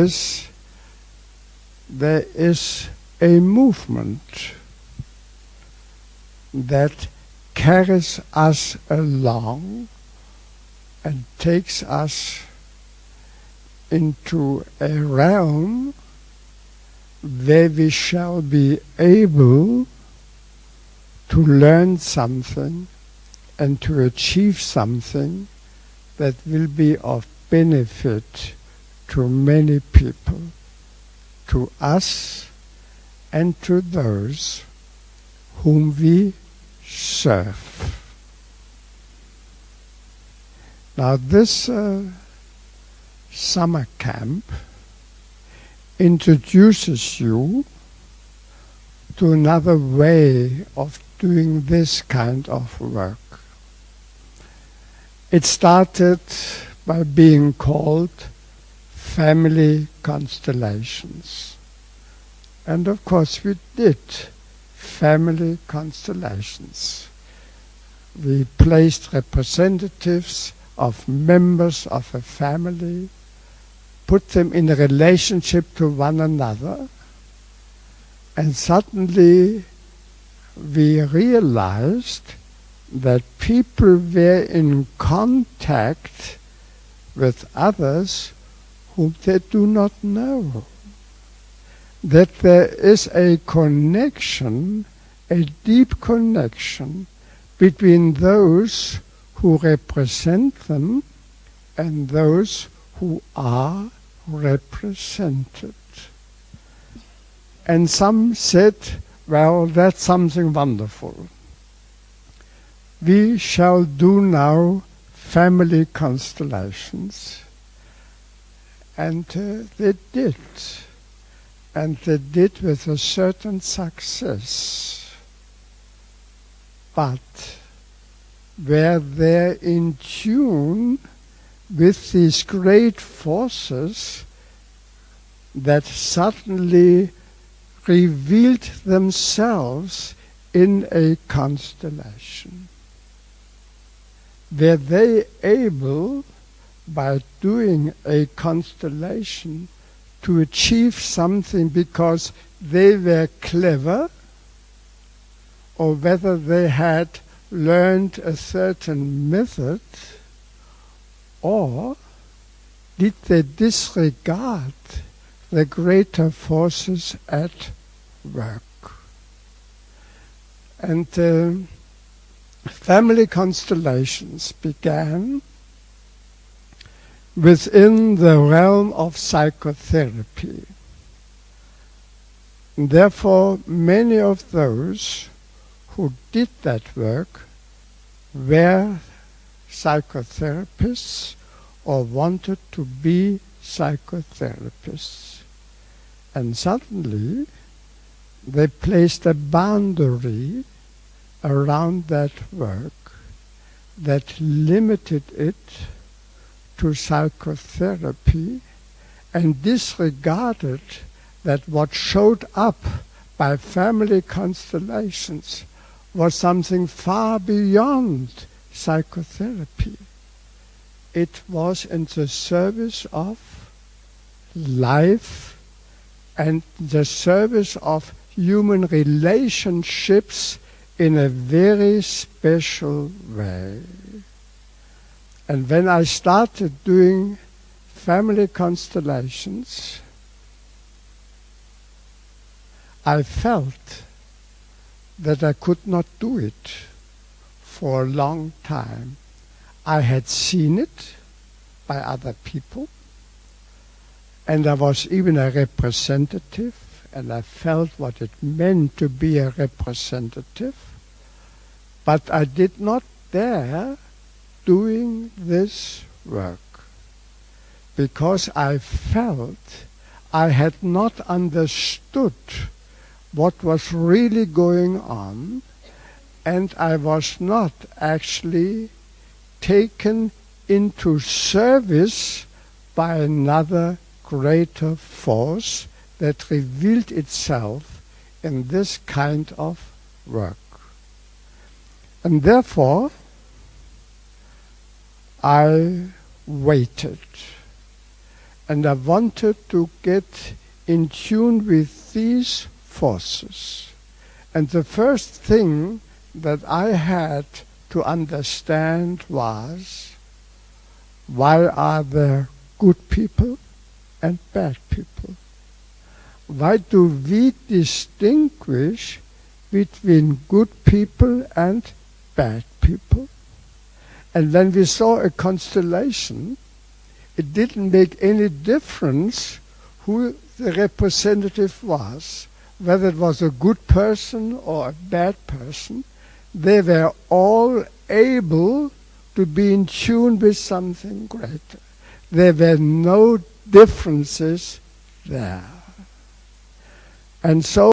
is there is a movement that carries us along and takes us into a realm where we shall be able to learn something and to achieve something that will be of benefit to many people, to us and to those whom we serve. Now this summer camp introduces you to another way of doing this kind of work. It started by being called family constellations. And of course we did family constellations. We placed representatives of members of a family, put them in a relationship to one another, and suddenly we realized that people were in contact with others whom they do not know. That there is a connection, a deep connection between those who represent them and those who are represented. And some said, well, that's something wonderful. We shall do now family constellations. And they did. And they did with a certain success. But were they in tune with these great forces that suddenly revealed themselves in a constellation? Were they able, by doing a constellation, to achieve something because they were clever, or whether they had learned a certain method, or did they disregard the greater forces at work? And family constellations began within the realm of psychotherapy. And therefore, many of those who did that work were psychotherapists or wanted to be psychotherapists. And suddenly, they placed a boundary around that work that limited it to psychotherapy and disregarded that what showed up by family constellations was something far beyond psychotherapy. It was in the service of life and the service of human relationships in a very special way. And when I started doing family constellations, I felt that I could not do it for a long time. I had seen it by other people, and I was even a representative, and I felt what it meant to be a representative, but I did not dare doing this work because I felt I had not understood what was really going on, and I was not actually taken into service by another greater force that revealed itself in this kind of work. And therefore, I waited. And I wanted to get in tune with these forces. And the first thing that I had to understand was, why are there good people and bad people? Why do we distinguish between good people and bad people? And when we saw a constellation, it didn't make any difference who the representative was, whether it was a good person or a bad person. They were all able to be in tune with something greater. There were no differences there. And so